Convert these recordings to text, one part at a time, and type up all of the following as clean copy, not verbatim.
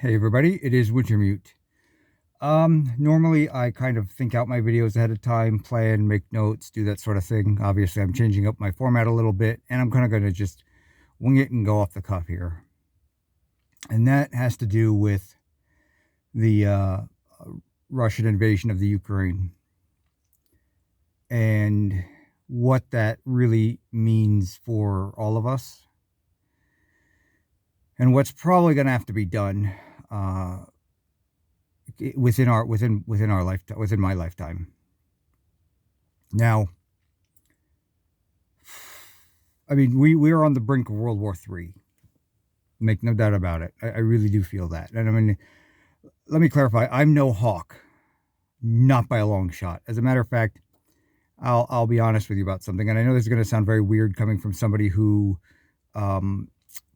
Hey everybody, it is Wintermute. Normally I kind of think out my videos ahead of time, plan, make notes, do that sort of thing. Obviously, I'm changing up my format a little bit, and I'm kind of going to just wing it and go off the cuff here. And that has to do with the Russian invasion of the Ukraine and what that really means for all of us, and what's probably going to have to be done within our lifetime, within my lifetime. Now, I mean, we are on the brink of World War III. Make no doubt about it. I really do feel that. And I mean, let me clarify. I'm no hawk, not by a long shot. As a matter of fact, I'll be honest with you about something. And I know this is going to sound very weird coming from somebody who um,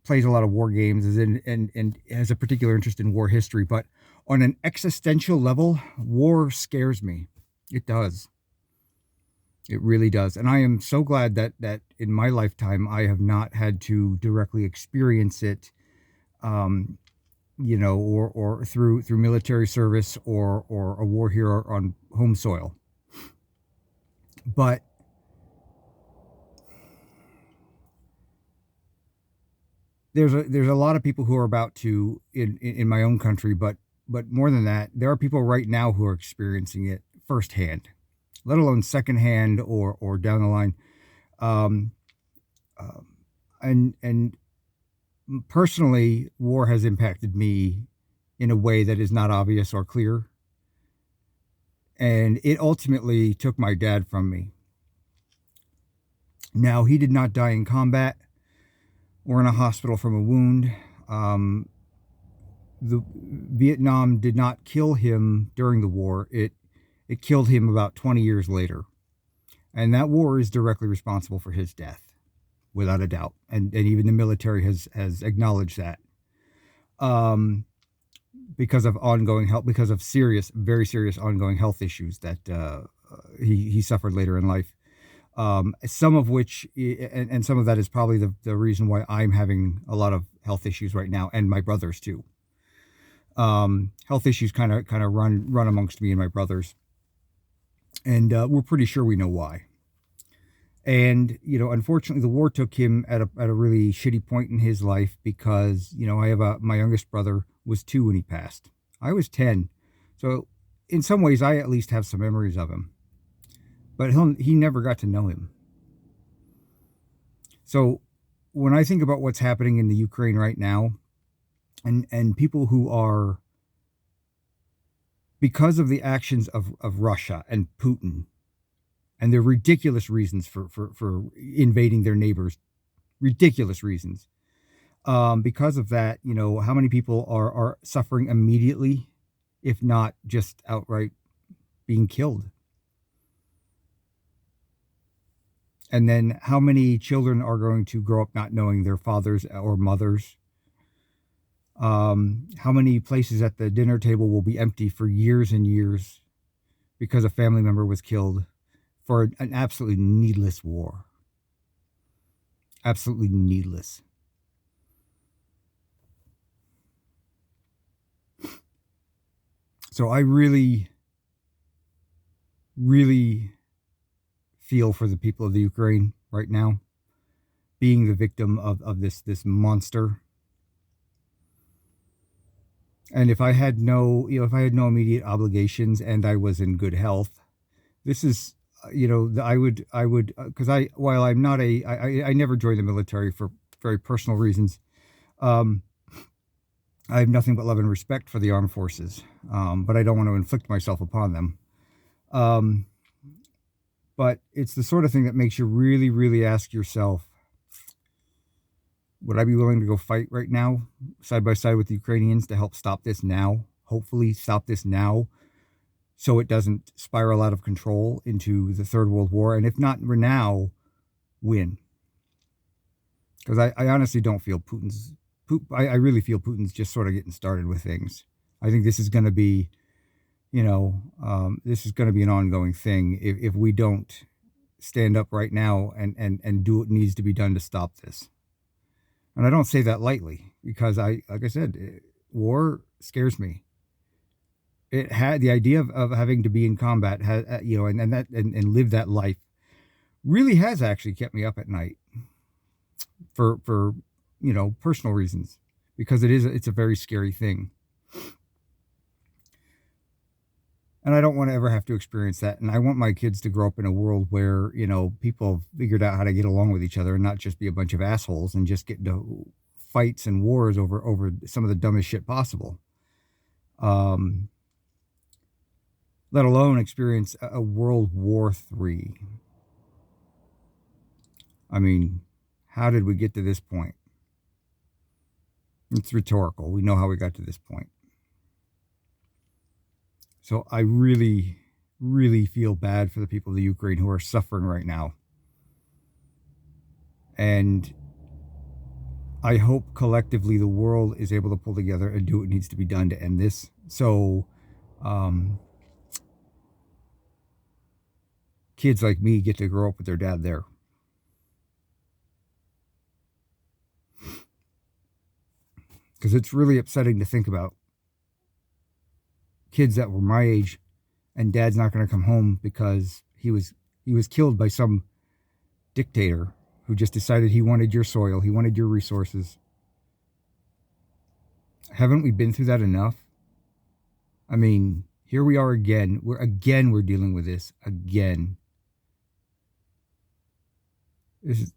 plays a lot of war games and has a particular interest in war history. But on an existential level, war scares me. It does. It really does. And I am so glad that in my lifetime I have not had to directly experience it, um, or through military service or a war here on home soil. But there's a lot of people who are about to in my own country, but more than that, there are people right now who are experiencing it firsthand, let alone secondhand or down the line. Um, um, and personally, war has impacted me in a way that is not obvious or clear. And it ultimately took my dad from me. Now, he did not die in combat or in a hospital from a wound. The Vietnam did not kill him during the war. It killed him about 20 years later. And that war is directly responsible for his death, without a doubt. And even the military has acknowledged that. Because of ongoing health, because of serious, very serious ongoing health issues that he suffered later in life. Some of which, and some of that is probably the reason why I'm having a lot of health issues right now, and my brothers too. Health issues kind of run amongst me and my brothers, and we're pretty sure we know why. And unfortunately, the war took him at a really shitty point in his life because I have my youngest brother was 2 when he passed. I was 10, so in some ways, I at least have some memories of him. But he never got to know him. So when I think about what's happening in the Ukraine right now, and people who are, because of the actions of Russia and Putin and their ridiculous reasons for invading their neighbors, ridiculous reasons. Because of that, how many people are suffering immediately, if not just outright being killed? And then how many children are going to grow up not knowing their fathers or mothers? How many places at the dinner table will be empty for years and years because a family member was killed for an absolutely needless war? Absolutely needless. So I really, really feel for the people of the Ukraine right now, being the victim of this monster. And if I had no immediate obligations and I was in good health, this is, I would, because while I'm not I never joined the military for very personal reasons. I have nothing but love and respect for the armed forces, but I don't want to inflict myself upon them. Um, but it's the sort of thing that makes you really, really ask yourself, would I be willing to go fight right now, side by side with the Ukrainians, to help stop this now? Hopefully stop this now so it doesn't spiral out of control into the Third World War. And if not now, when? Because I honestly don't feel I really feel Putin's just sort of getting started with things. I think this is going to be, this is going to be an ongoing thing if we don't stand up right now and do what needs to be done to stop this. And I don't say that lightly because like I said, war scares me. It had the idea of having to be in combat, and live that life really has actually kept me up at night for personal reasons, because it's a very scary thing. And I don't want to ever have to experience that. And I want my kids to grow up in a world where, people have figured out how to get along with each other and not just be a bunch of assholes and just get into fights and wars over some of the dumbest shit possible. Let alone experience a World War III. I mean, how did we get to this point? It's rhetorical. We know how we got to this point. So I really, really feel bad for the people of the Ukraine who are suffering right now. And I hope collectively the world is able to pull together and do what needs to be done to end this. So kids like me get to grow up with their dad there. Because it's really upsetting to think about kids that were my age and dad's not going to come home because he was killed by some dictator who just decided he wanted your soil, he wanted your resources. Haven't we been through that enough? I mean, here we are again. We're dealing with this again. This is